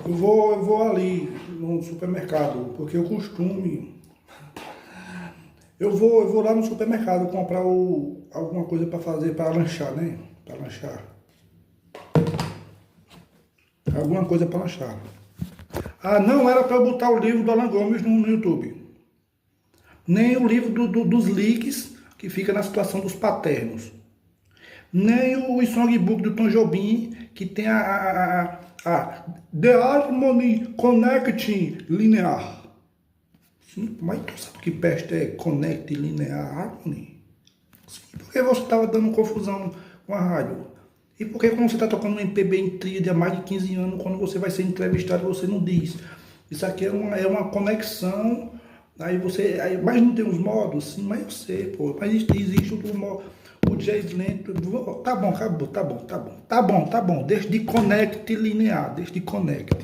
Eu vou ali no supermercado, porque eu costumo. Eu vou lá no supermercado comprar alguma coisa para fazer, para lanchar, né? Para lanchar. Alguma coisa para lanchar. Ah, não era para eu botar o livro do Alan Gomes no YouTube. Nem o livro dos leaks, que fica na situação dos paternos. Nem o songbook do Tom Jobim, que tem a The Harmony Connecting Linear. Sim, mas tu sabe que peste é Connect Linear Harmony? Sim, porque você estava dando confusão com a rádio? E por que quando você está tocando um MPB em tríade há mais de 15 anos, quando você vai ser entrevistado, você não diz? Isso aqui é uma conexão, aí você. Aí, mas não tem os modos? Sim, mas eu sei, pô. Mas existe o jazz lento. Tá bom, acabou, tá bom. Deixa de connect linear, deixa de connect.